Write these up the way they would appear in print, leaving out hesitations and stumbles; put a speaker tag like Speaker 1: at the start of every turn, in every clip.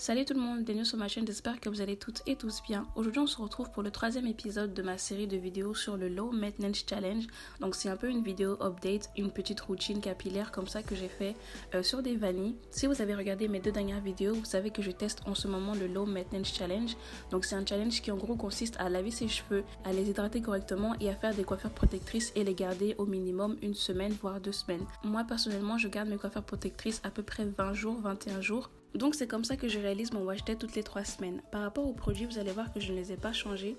Speaker 1: Salut tout le monde, bienvenue sur ma chaîne, j'espère que vous allez toutes et tous bien. Aujourd'hui on se retrouve pour le troisième épisode de ma série de vidéos sur le Low Maintenance Challenge. Donc c'est un peu une vidéo update, une petite routine capillaire comme ça que j'ai fait sur des vanilles. Si vous avez regardé mes deux dernières vidéos, vous savez que je teste en ce moment le Low Maintenance Challenge. Donc c'est un challenge qui en gros consiste à laver ses cheveux, à les hydrater correctement et à faire des coiffures protectrices et les garder au minimum une semaine voire 2 semaines. Moi personnellement je garde mes coiffures protectrices à peu près 20 jours, 21 jours. Donc c'est comme ça que je réalise mon wash day toutes les 3 semaines. Par rapport aux produits, vous allez voir que je ne les ai pas changés.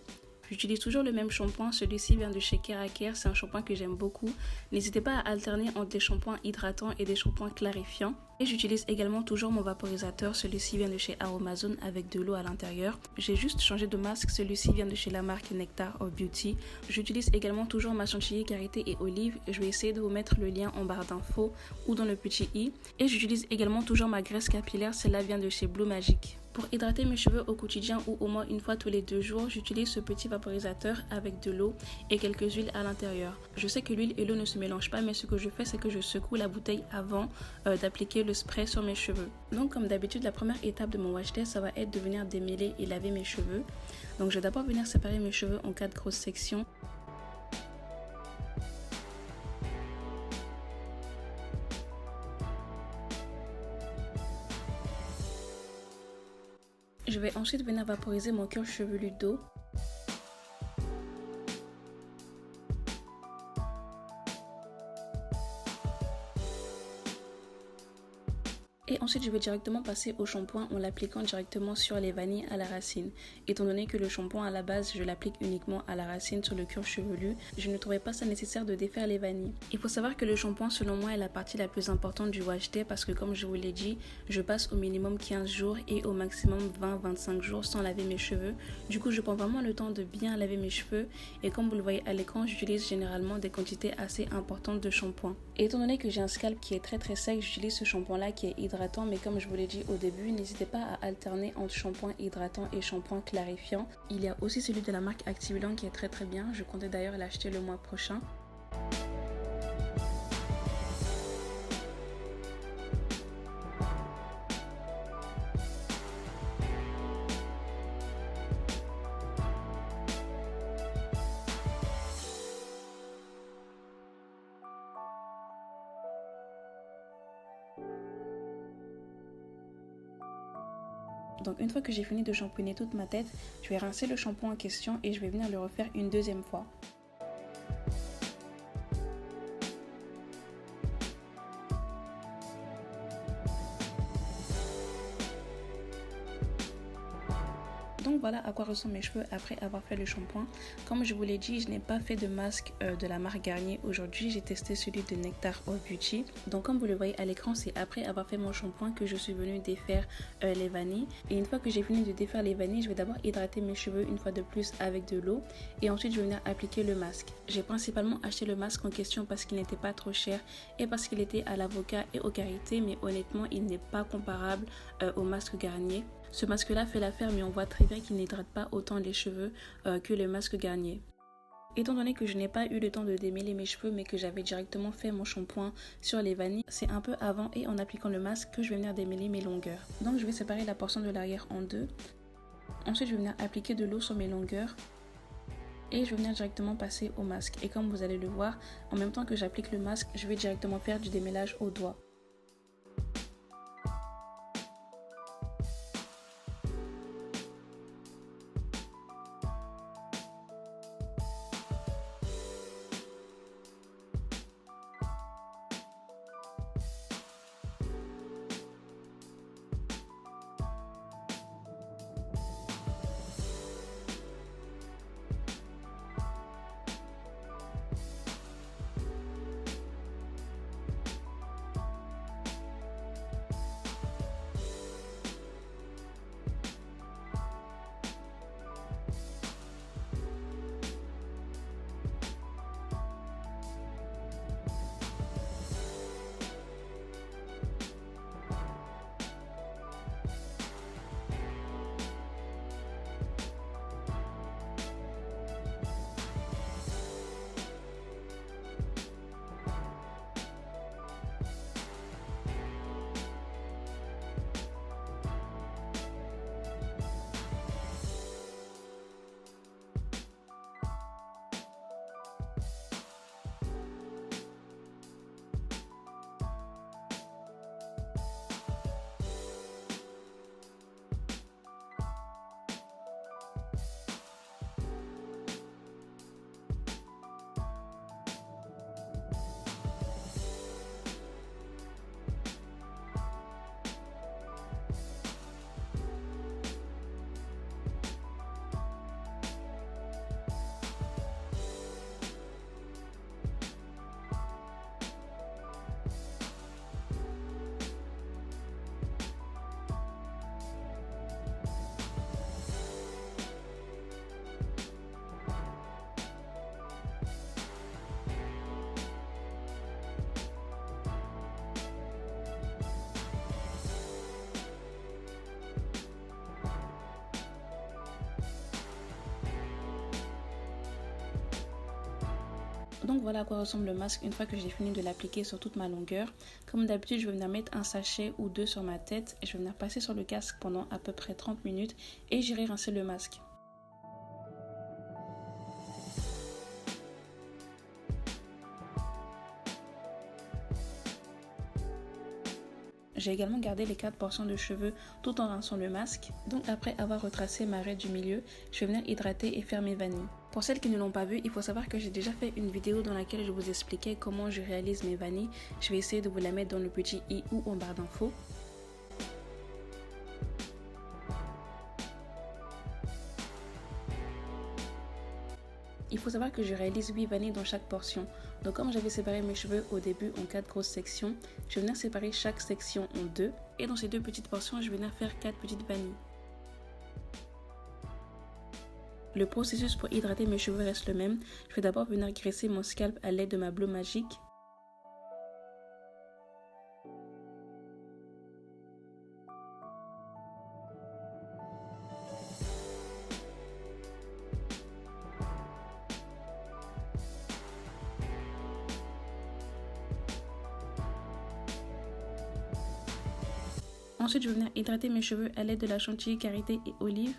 Speaker 1: J'utilise toujours le même shampoing, celui-ci vient de chez Keraker, c'est un shampoing que j'aime beaucoup. N'hésitez pas à alterner entre des shampoings hydratants et des shampoings clarifiants. Et j'utilise également toujours mon vaporisateur, celui-ci vient de chez Aromazone avec de l'eau à l'intérieur. J'ai juste changé de masque, celui-ci vient de chez la marque Nectar of Beauty. J'utilise également toujours ma chantilly, karité et olive. Je vais essayer de vous mettre le lien en barre d'infos ou dans le petit i. Et j'utilise également toujours ma graisse capillaire, celle-là vient de chez Blue Magic. Pour hydrater mes cheveux au quotidien ou au moins une fois tous les 2 jours, j'utilise ce petit vaporisateur avec de l'eau et quelques huiles à l'intérieur. Je sais que l'huile et l'eau ne se mélangent pas, mais ce que je fais, c'est que je secoue la bouteille avant d'appliquer le spray sur mes cheveux. Donc comme d'habitude, la première étape de mon wash day, ça va être de venir démêler et laver mes cheveux. Donc je vais d'abord venir séparer mes cheveux en 4 grosses sections. Je vais ensuite venir vaporiser mon cuir chevelu d'eau. Et ensuite, je vais directement passer au shampoing en l'appliquant directement sur les vanilles à la racine. Étant donné que le shampoing à la base, je l'applique uniquement à la racine sur le cuir chevelu, je ne trouvais pas ça nécessaire de défaire les vanilles. Il faut savoir que le shampoing, selon moi, est la partie la plus importante du wash day parce que comme je vous l'ai dit, je passe au minimum 15 jours et au maximum 20-25 jours sans laver mes cheveux. Du coup, je prends vraiment le temps de bien laver mes cheveux et comme vous le voyez à l'écran, j'utilise généralement des quantités assez importantes de shampoing. Et étant donné que j'ai un scalp qui est très sec, j'utilise ce shampoing là qui est hydratant, mais comme je vous l'ai dit au début, n'hésitez pas à alterner entre shampoing hydratant et shampoing clarifiant. Il y a aussi celui de la marque Activilant qui est très bien, je comptais d'ailleurs l'acheter le mois prochain. Donc une fois que j'ai fini de shampouiner toute ma tête, je vais rincer le shampoing en question et je vais venir le refaire une deuxième fois. Donc voilà à quoi ressemblent mes cheveux après avoir fait le shampoing. Comme je vous l'ai dit, je n'ai pas fait de masque de la marque Garnier aujourd'hui. J'ai testé celui de Nectar of Beauty. Donc comme vous le voyez à l'écran, c'est après avoir fait mon shampoing que je suis venue défaire les vanilles. Et une fois que j'ai fini de défaire les vanilles, je vais d'abord hydrater mes cheveux une fois de plus avec de l'eau. Et ensuite, je vais venir appliquer le masque. J'ai principalement acheté le masque en question parce qu'il n'était pas trop cher et parce qu'il était à l'avocat et au karité. Mais honnêtement, il n'est pas comparable au masque Garnier. Ce masque là fait l'affaire mais on voit très bien qu'il n'hydrate pas autant les cheveux que le masque Garnier. Étant donné que je n'ai pas eu le temps de démêler mes cheveux mais que j'avais directement fait mon shampoing sur les vanilles, c'est un peu avant et en appliquant le masque que je vais venir démêler mes longueurs. Donc je vais séparer la portion de l'arrière en deux. Ensuite je vais venir appliquer de l'eau sur mes longueurs. Et je vais venir directement passer au masque. Et comme vous allez le voir, en même temps que j'applique le masque, je vais directement faire du démêlage au doigt. Donc voilà à quoi ressemble le masque une fois que j'ai fini de l'appliquer sur toute ma longueur. Comme d'habitude, je vais venir mettre un sachet ou deux sur ma tête et je vais venir passer sur le casque pendant à peu près 30 minutes et j'irai rincer le masque. J'ai également gardé les 4 portions de cheveux tout en rinçant le masque. Donc après avoir retracé ma raie du milieu, je vais venir hydrater et faire mes vanilles. Pour celles qui ne l'ont pas vu, il faut savoir que j'ai déjà fait une vidéo dans laquelle je vous expliquais comment je réalise mes vanilles. Je vais essayer de vous la mettre dans le petit i ou en barre d'infos. Il faut savoir que je réalise 8 vanilles dans chaque portion. Donc comme j'avais séparé mes cheveux au début en 4 grosses sections, je vais venir séparer chaque section en 2. Et dans ces 2 petites portions, je vais venir faire 4 petites vanilles. Le processus pour hydrater mes cheveux reste le même. Je vais d'abord venir graisser mon scalp à l'aide de ma Blow Magic. Ensuite, je vais venir hydrater mes cheveux à l'aide de la chantilly, karité et olive.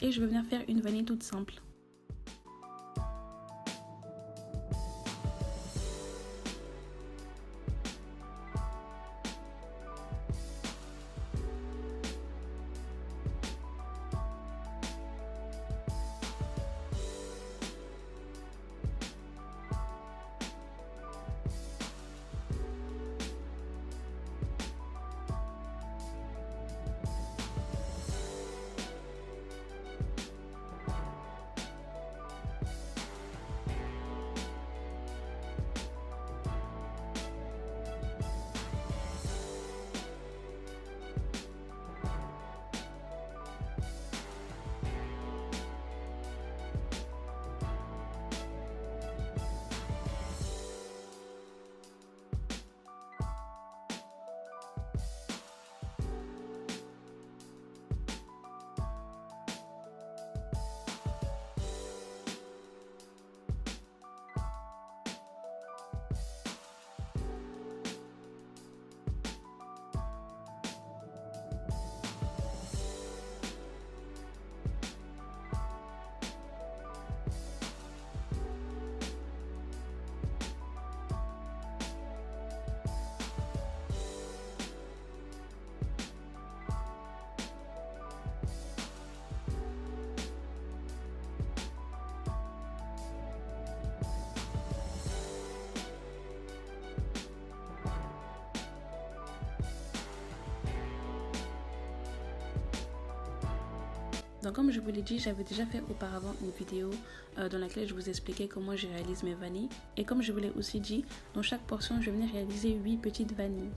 Speaker 1: Et je vais venir faire une vanille toute simple. Donc comme je vous l'ai dit, j'avais déjà fait auparavant une vidéo dans laquelle je vous expliquais comment je réalise mes vanilles. Et comme je vous l'ai aussi dit, dans chaque portion, je vais venir réaliser 8 petites vanilles.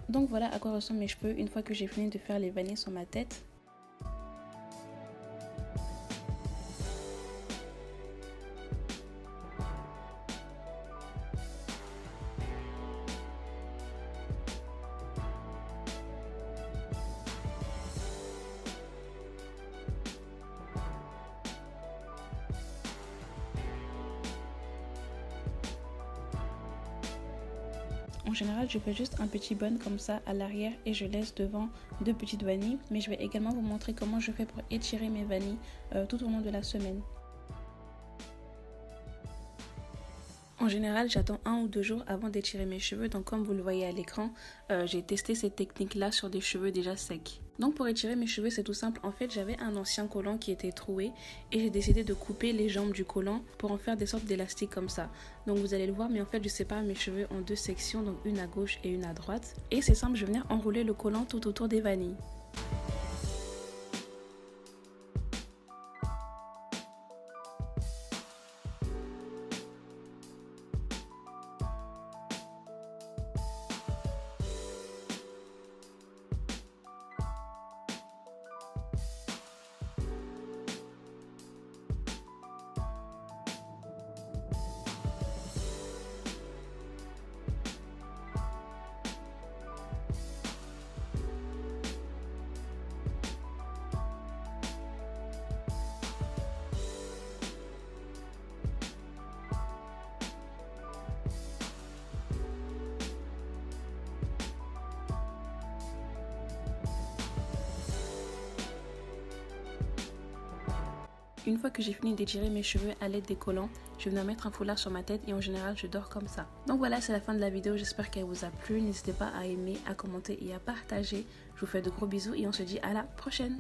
Speaker 1: Donc voilà à quoi ressemblent mes cheveux une fois que j'ai fini de faire les vanilles sur ma tête. En général, je fais juste un petit bun comme ça à l'arrière et je laisse devant 2 petites vanilles. Mais je vais également vous montrer comment je fais pour étirer mes vanilles tout au long de la semaine. En général, j'attends 1 ou 2 jours avant d'étirer mes cheveux. Donc comme vous le voyez à l'écran, j'ai testé cette technique-là sur des cheveux déjà secs. Donc pour étirer mes cheveux, c'est tout simple. En fait, j'avais un ancien collant qui était troué et j'ai décidé de couper les jambes du collant pour en faire des sortes d'élastiques comme ça. Donc vous allez le voir, mais en fait, je sépare mes cheveux en 2 sections, donc une à gauche et une à droite. Et c'est simple, je vais venir enrouler le collant tout autour des vanilles. Une fois que j'ai fini d'étirer mes cheveux à l'aide des collants, je vais venir mettre un foulard sur ma tête et en général je dors comme ça. Donc voilà, c'est la fin de la vidéo, j'espère qu'elle vous a plu. N'hésitez pas à aimer, à commenter et à partager. Je vous fais de gros bisous et on se dit à la prochaine.